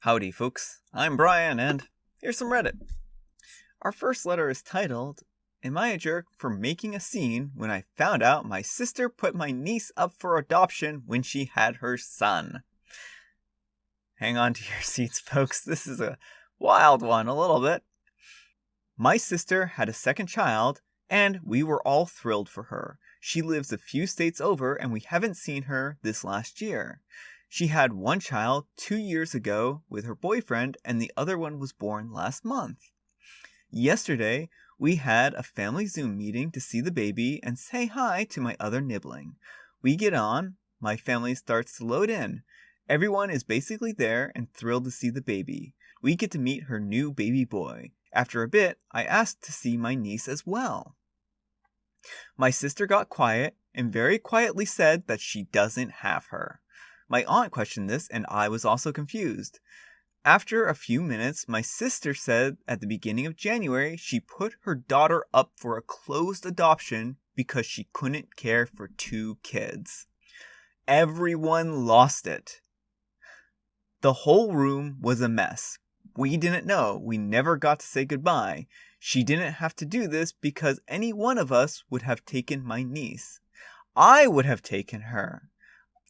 Howdy, folks. I'm Brian, and here's some Reddit. Our first letter is titled, Am I a jerk for making a scene when I found out my sister put my niece up for adoption when she had her son? Hang on to your seats, folks. This is a wild one, a little bit. My sister had a second child, and we were all thrilled for her. She lives a few states over, and we haven't seen her this last year. She had one child 2 years ago with her boyfriend, and the other one was born last month. Yesterday, we had a family Zoom meeting to see the baby and say hi to my other nibbling. We get on, my family starts to load in. Everyone is basically there and thrilled to see the baby. We get to meet her new baby boy. After a bit, I asked to see my niece as well. My sister got quiet and very quietly said that she doesn't have her. My aunt questioned this, and I was also confused. After a few minutes, my sister said at the beginning of January she put her daughter up for a closed adoption because she couldn't care for 2 kids. Everyone lost it. The whole room was a mess. We didn't know. We never got to say goodbye. She didn't have to do this because any one of us would have taken my niece. I would have taken her.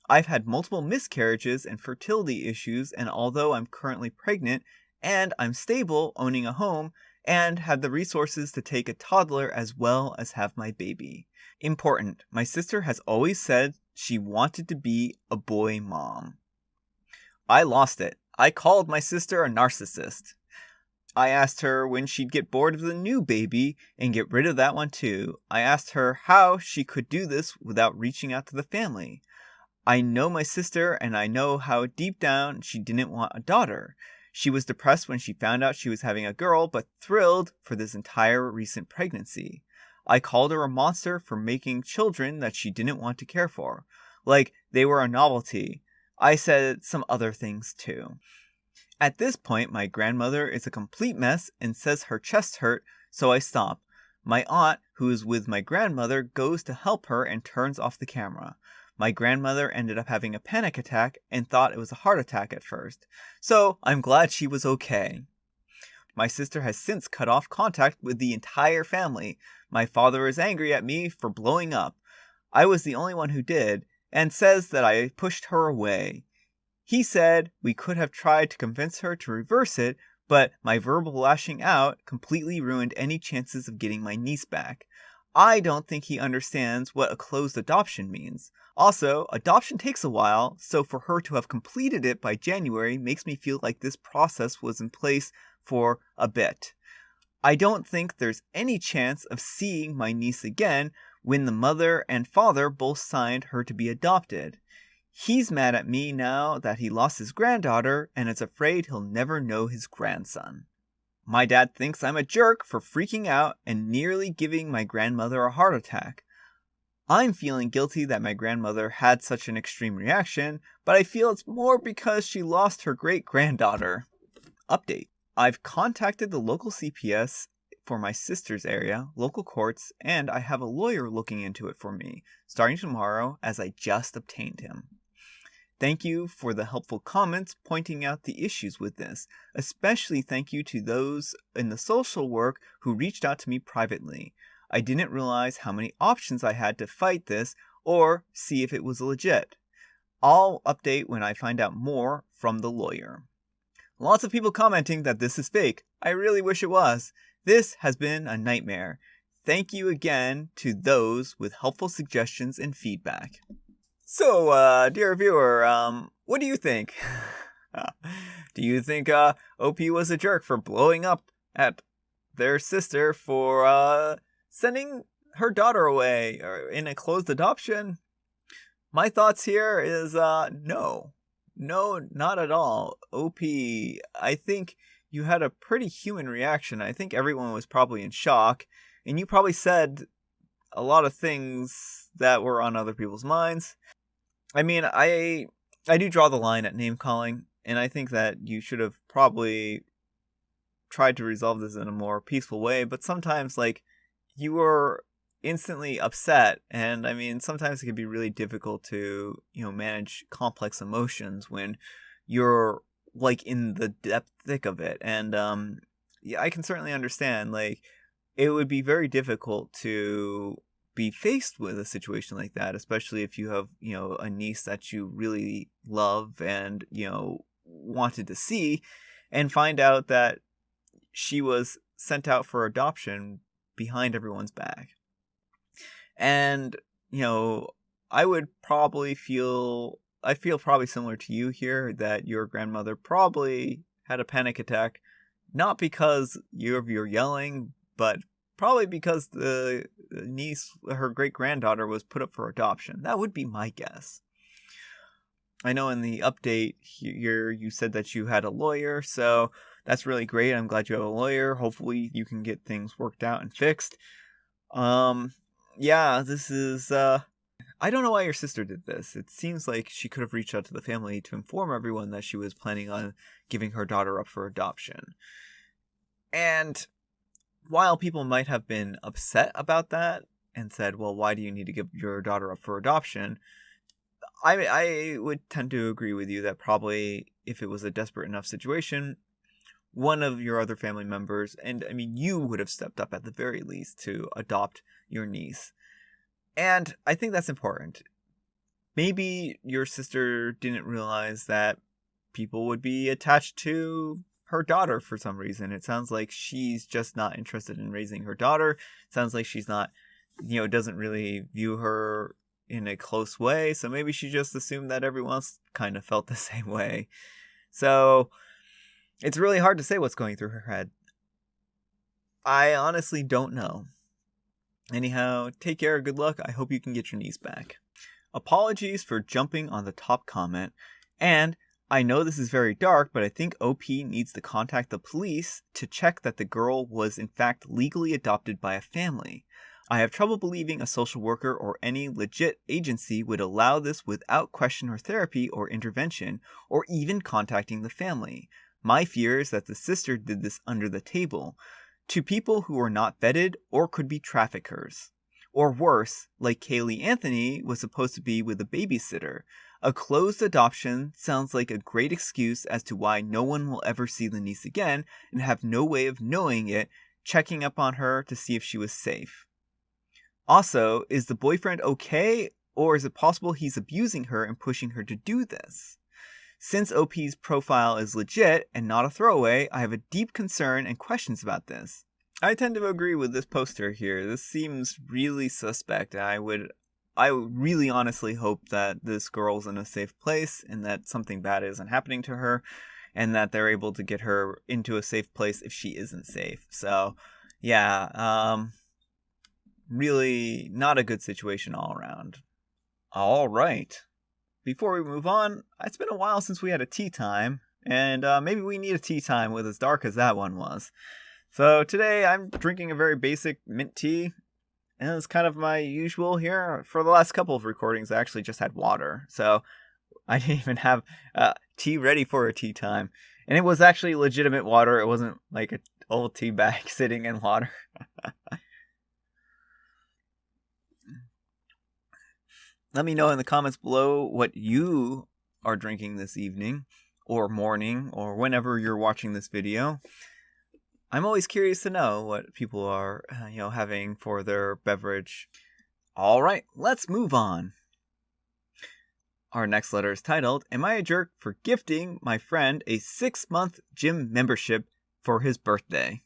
I've had multiple miscarriages and fertility issues, and although I'm currently pregnant and I'm stable owning a home and have the resources to take a toddler as well as have my baby. Important, my sister has always said she wanted to be a boy mom. I lost it. I called my sister a narcissist. I asked her when she'd get bored of the new baby and get rid of that one too. I asked her how she could do this without reaching out to the family. I know my sister, and I know how deep down she didn't want a daughter. She was depressed when she found out she was having a girl, but thrilled for this entire recent pregnancy. I called her a monster for making children that she didn't want to care for, like they were a novelty. I said some other things too. At this point, my grandmother is a complete mess and says her chest hurt, so I stop. My aunt, who is with my grandmother, goes to help her and turns off the camera. My grandmother ended up having a panic attack and thought it was a heart attack at first, so I'm glad she was okay. My sister has since cut off contact with the entire family. My father is angry at me for blowing up. I was the only one who did, and says that I pushed her away. He said we could have tried to convince her to reverse it, but my verbal lashing out completely ruined any chances of getting my niece back. I don't think he understands what a closed adoption means. Also, adoption takes a while, so for her to have completed it by January makes me feel like this process was in place for a bit. I don't think there's any chance of seeing my niece again when the mother and father both signed her to be adopted. He's mad at me now that he lost his granddaughter and is afraid he'll never know his grandson. My dad thinks I'm a jerk for freaking out and nearly giving my grandmother a heart attack. I'm feeling guilty that my grandmother had such an extreme reaction, but I feel it's more because she lost her great-granddaughter. Update. I've contacted the local CPS for my sister's area, local courts, and I have a lawyer looking into it for me, starting tomorrow as I just obtained him. Thank you for the helpful comments pointing out the issues with this. Especially thank you to those in the social work who reached out to me privately. I didn't realize how many options I had to fight this or see if it was legit. I'll update when I find out more from the lawyer. Lots of people commenting that this is fake. I really wish it was. This has been a nightmare. Thank you again to those with helpful suggestions and feedback. So, dear viewer, what do you think? Do you think OP was a jerk for blowing up at their sister for sending her daughter away or in a closed adoption? My thoughts here is no. No, not at all. OP, I think you had a pretty human reaction. I think everyone was probably in shock, and you probably said a lot of things that were on other people's minds. I mean, I do draw the line at name calling, and I think that you should have probably tried to resolve this in a more peaceful way, but sometimes, like, you were instantly upset, and I mean, sometimes it can be really difficult to, manage complex emotions when you're like in the thick of it. And yeah, I can certainly understand, like, it would be very difficult to be faced with a situation like that, especially if you have, a niece that you really love and, wanted to see, and find out that she was sent out for adoption behind everyone's back. And, I would probably I feel probably similar to you here, that your grandmother probably had a panic attack, not because you're yelling, but probably because the niece, her great-granddaughter, was put up for adoption. That would be my guess. I know in the update here you said that you had a lawyer, so that's really great. I'm glad you have a lawyer. Hopefully you can get things worked out and fixed. Yeah, this is, I don't know why your sister did this. It seems like she could have reached out to the family to inform everyone that she was planning on giving her daughter up for adoption. And while people might have been upset about that and said, well, why do you need to give your daughter up for adoption? I would tend to agree with you that probably if it was a desperate enough situation, one of your other family members, and I mean, you would have stepped up at the very least to adopt your niece. And I think that's important. Maybe your sister didn't realize that people would be attached to her daughter for some reason. It sounds like she's just not interested in raising her daughter. It sounds like she's not, doesn't really view her in a close way. So maybe she just assumed that everyone else kind of felt the same way. So it's really hard to say what's going through her head. I honestly don't know. Anyhow, take care, good luck. I hope you can get your niece back. Apologies for jumping on the top comment, and I know this is very dark, but I think OP needs to contact the police to check that the girl was in fact legally adopted by a family. I have trouble believing a social worker or any legit agency would allow this without question or therapy or intervention, or even contacting the family. My fear is that the sister did this under the table, to people who are not vetted or could be traffickers. Or worse, like Kaylee Anthony was supposed to be with a babysitter. A closed adoption sounds like a great excuse as to why no one will ever see the niece again and have no way of knowing it, checking up on her to see if she was safe. Also, is the boyfriend okay, or is it possible he's abusing her and pushing her to do this? Since OP's profile is legit and not a throwaway, I have a deep concern and questions about this. I tend to agree with this poster here. This seems really suspect. I would really honestly hope that this girl's in a safe place and that something bad isn't happening to her and that they're able to get her into a safe place if she isn't safe. So, yeah, really not a good situation all around. All right. Before we move on, it's been a while since we had a tea time, and maybe we need a tea time with as dark as that one was. So today I'm drinking a very basic mint tea, and it's kind of my usual here. For the last couple of recordings, I actually just had water, so I didn't even have tea ready for a tea time. And it was actually legitimate water. It wasn't like an old tea bag sitting in water. Let me know in the comments below what you are drinking this evening, or morning, or whenever you're watching this video. I'm always curious to know what people are, having for their beverage. All right, let's move on. Our next letter is titled, Am I a Jerk for Gifting My Friend a 6-month gym membership for his birthday?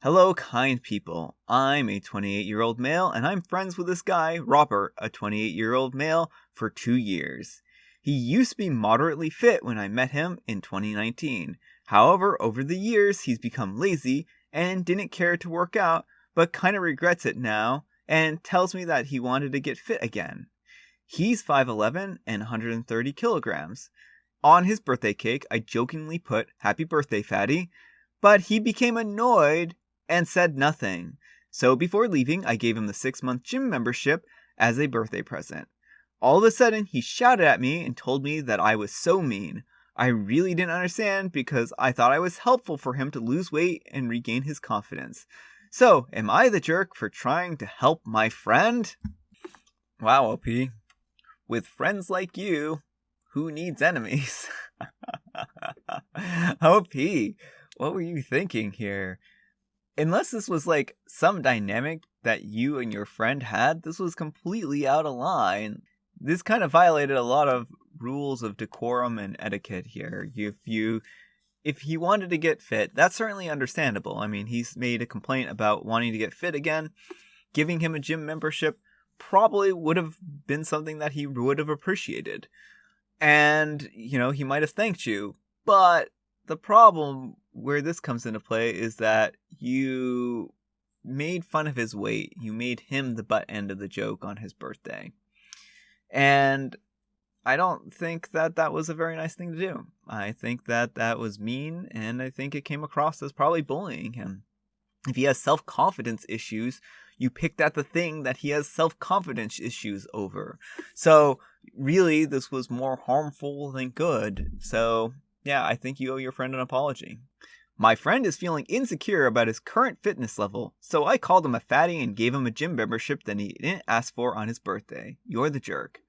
Hello, kind people. I'm a 28-year-old male, and I'm friends with this guy, Robert, a 28-year-old male, for 2 years. He used to be moderately fit when I met him in 2019. However, over the years, he's become lazy and didn't care to work out, but kind of regrets it now and tells me that he wanted to get fit again. He's 5'11" and 130 kilograms. On his birthday cake, I jokingly put, Happy birthday, fatty, but he became annoyed and said nothing. So before leaving, I gave him the 6-month gym membership as a birthday present. All of a sudden, he shouted at me and told me that I was so mean. I really didn't understand because I thought I was helpful for him to lose weight and regain his confidence. So, am I the jerk for trying to help my friend? Wow, OP. With friends like you, who needs enemies? OP, what were you thinking here? Unless this was like some dynamic that you and your friend had, this was completely out of line. This kind of violated a lot of rules of decorum and etiquette here. If he wanted to get fit, that's certainly understandable. I mean, he's made a complaint about wanting to get fit again. Giving him a gym membership probably would have been something that he would have appreciated. And, he might have thanked you. But the problem where this comes into play is that you made fun of his weight. You made him the butt end of the joke on his birthday. And I don't think that was a very nice thing to do. I think that was mean, and I think it came across as probably bullying him. If he has self-confidence issues, you picked at the thing that he has self-confidence issues over. So, really, this was more harmful than good. So, yeah, I think you owe your friend an apology. My friend is feeling insecure about his current fitness level, so I called him a fatty and gave him a gym membership that he didn't ask for on his birthday. You're the jerk.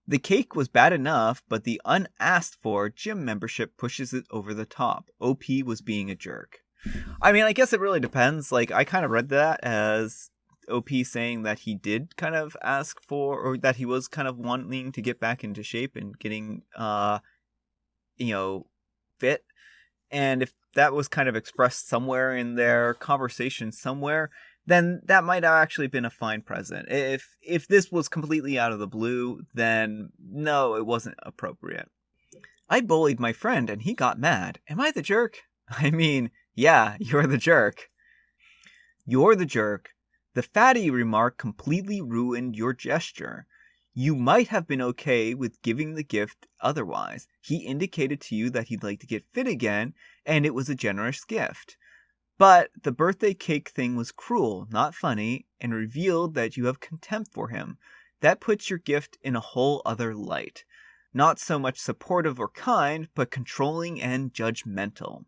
The cake was bad enough, but the unasked for gym membership pushes it over the top. OP was being a jerk. I mean, I guess it really depends. Like, I kind of read that as OP saying that he did kind of ask for, or that he was kind of wanting to get back into shape and getting, fit. And if that was kind of expressed somewhere in their conversation somewhere, then that might have actually been a fine present. If this was completely out of the blue, then no, it wasn't appropriate. I bullied my friend and he got mad. Am I the jerk? I mean, yeah, you're the jerk. You're the jerk. The fatty remark completely ruined your gesture. You might have been okay with giving the gift otherwise. He indicated to you that he'd like to get fit again, and it was a generous gift. But the birthday cake thing was cruel, not funny, and revealed that you have contempt for him. That puts your gift in a whole other light. Not so much supportive or kind, but controlling and judgmental.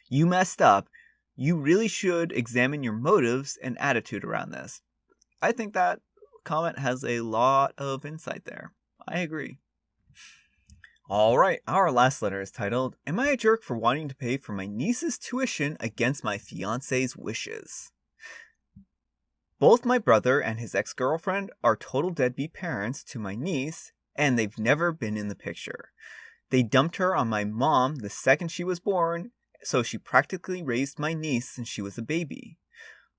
You messed up. You really should examine your motives and attitude around this. I think that comment has a lot of insight there. I agree. Alright, our last letter is titled, Am I a jerk for wanting to pay for my niece's tuition against my fiancé's wishes? Both my brother and his ex-girlfriend are total deadbeat parents to my niece, and they've never been in the picture. They dumped her on my mom the second she was born, so she practically raised my niece since she was a baby.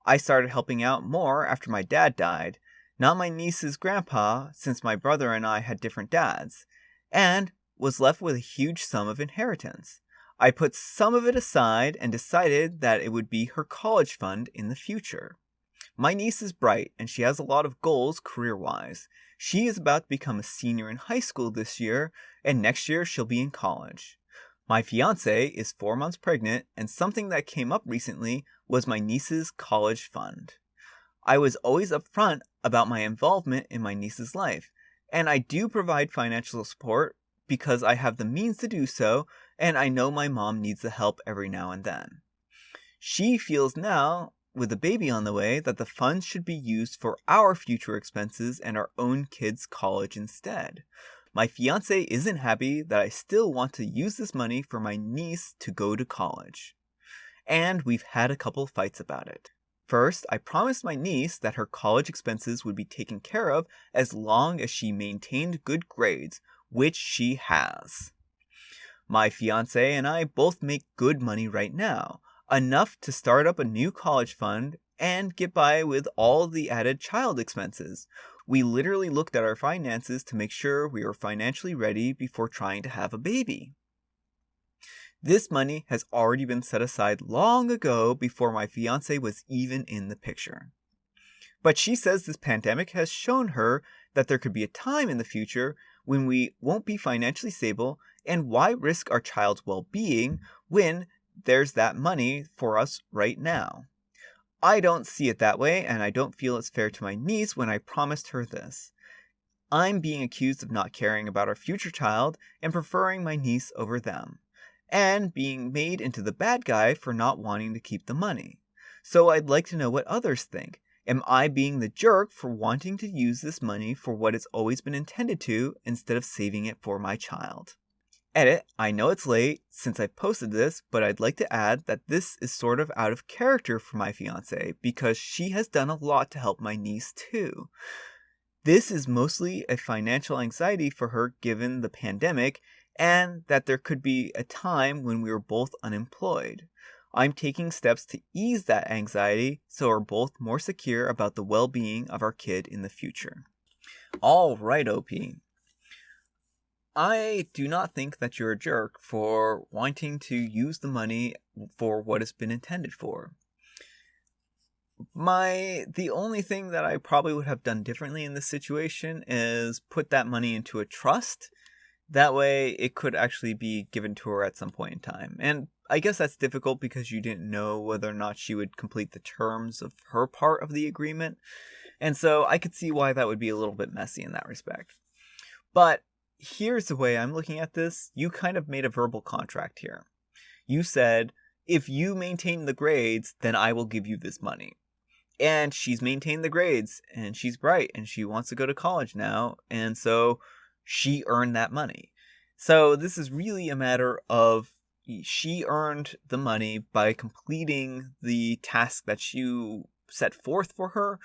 I started helping out more after my dad died, not my niece's grandpa, since my brother and I had different dads, and was left with a huge sum of inheritance. I put some of it aside and decided that it would be her college fund in the future. My niece is bright and she has a lot of goals career-wise. She is about to become a senior in high school this year, and next year she'll be in college. My fiancée is 4 months pregnant, and something that came up recently was my niece's college fund. I was always upfront about my involvement in my niece's life, and I do provide financial support because I have the means to do so, and I know my mom needs the help every now and then. She feels now, with a baby on the way, that the funds should be used for our future expenses and our own kids' college instead. My fiancé isn't happy that I still want to use this money for my niece to go to college. And we've had a couple fights about it. First, I promised my niece that her college expenses would be taken care of as long as she maintained good grades, which she has. My fiancé and I both make good money right now, enough to start up a new college fund and get by with all the added child expenses. We literally looked at our finances to make sure we were financially ready before trying to have a baby. This money has already been set aside long ago before my fiancé was even in the picture. But she says this pandemic has shown her that there could be a time in the future when we won't be financially stable, and why risk our child's well-being when there's that money for us right now? I don't see it that way, and I don't feel it's fair to my niece when I promised her this. I'm being accused of not caring about our future child and preferring my niece over them, and being made into the bad guy for not wanting to keep the money. So I'd like to know what others think. Am I being the jerk for wanting to use this money for what it's always been intended to instead of saving it for my child? Edit, I know it's late since I posted this, but I'd like to add that this is sort of out of character for my fiancée because she has done a lot to help my niece too. This is mostly a financial anxiety for her given the pandemic and that there could be a time when we were both unemployed. I'm taking steps to ease that anxiety so we're both more secure about the well-being of our kid in the future. All right, OP. I do not think that you're a jerk for wanting to use the money for what it's been intended for. The only thing that I probably would have done differently in this situation is put that money into a trust. That way it could actually be given to her at some point in time. And I guess that's difficult because you didn't know whether or not she would complete the terms of her part of the agreement. And so I could see why that would be a little bit messy in that respect. But here's the way I'm looking at this. You kind of made a verbal contract here. You said, if you maintain the grades, then I will give you this money. And she's maintained the grades, and she's bright, and she wants to go to college now, and so she earned that money. So this is really a matter of she earned the money by completing the task that you set forth for her,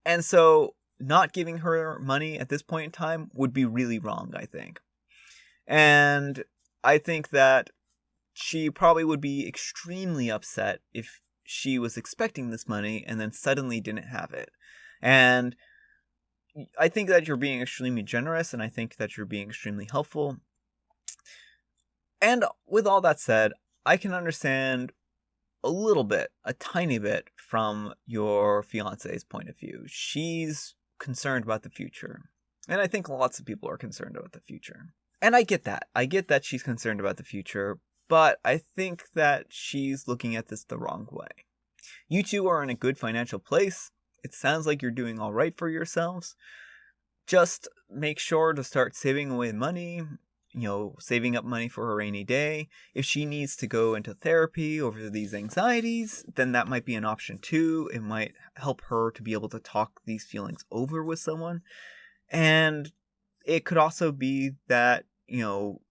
and so not giving her money at this point in time would be really wrong, I think. And I think that she probably would be extremely upset if she was expecting this money and then suddenly didn't have it. And I think that you're being extremely generous, and I think that you're being extremely helpful. And with all that said, I can understand a little bit, a tiny bit, from your fiance's point of view. She's concerned about the future. And I think lots of people are concerned about the future. And I get that. I get that she's concerned about the future, but I think that she's looking at this the wrong way. You two are in a good financial place. It sounds like you're doing all right for yourselves. Just make sure to start saving away money, saving up money for a rainy day. If she needs to go into therapy over these anxieties, then that might be an option too. It might help her to be able to talk these feelings over with someone. And it could also be that,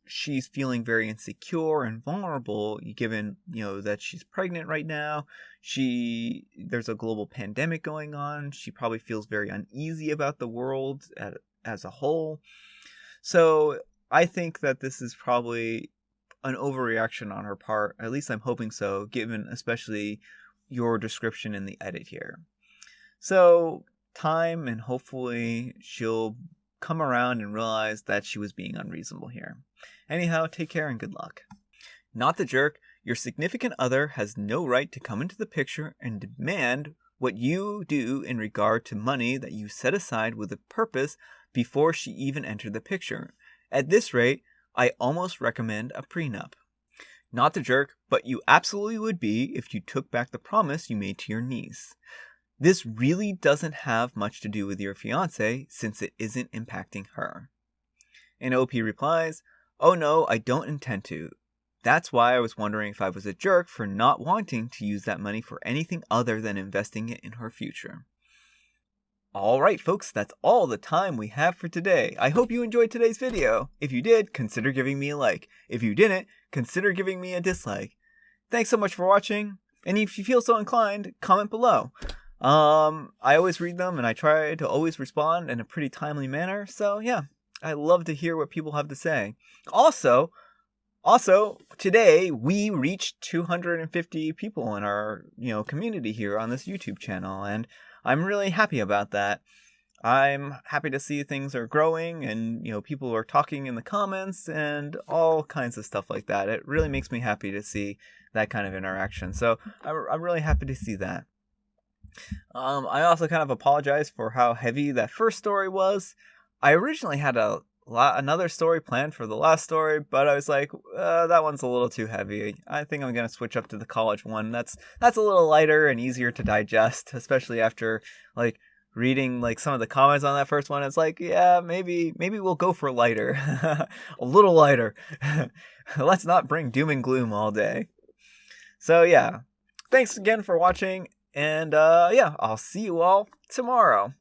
she's feeling very insecure and vulnerable given, that she's pregnant right now. There's a global pandemic going on. She probably feels very uneasy about the world as a whole. So I think that this is probably an overreaction on her part. At least I'm hoping so, given especially your description in the edit here. So time, and hopefully she'll come around and realize that she was being unreasonable here. Anyhow, take care and good luck. Not the jerk. Your significant other has no right to come into the picture and demand what you do in regard to money that you set aside with a purpose before she even entered the picture. At this rate, I almost recommend a prenup. Not the jerk, but you absolutely would be if you took back the promise you made to your niece. This really doesn't have much to do with your fiancé since it isn't impacting her. And OP replies, oh no, I don't intend to. That's why I was wondering if I was a jerk for not wanting to use that money for anything other than investing it in her future. Alright folks, that's all the time we have for today. I hope you enjoyed today's video. If you did, consider giving me a like. If you didn't, consider giving me a dislike. Thanks so much for watching, and if you feel so inclined, comment below. I always read them, and I try to always respond in a pretty timely manner, so yeah, I love to hear what people have to say. Also, today we reached 250 people in our, community here on this YouTube channel, and I'm really happy about that. I'm happy to see things are growing and, people are talking in the comments and all kinds of stuff like that. It really makes me happy to see that kind of interaction. So I'm really happy to see that. I also kind of apologize for how heavy that first story was. I originally had another story planned for the last story, but I was like, that one's a little too heavy. I think I'm going to switch up to the college one. That's a little lighter and easier to digest, especially after reading some of the comments on that first one. It's like, yeah, maybe we'll go for lighter. A little lighter. Let's not bring doom and gloom all day. So yeah, thanks again for watching, and I'll see you all tomorrow.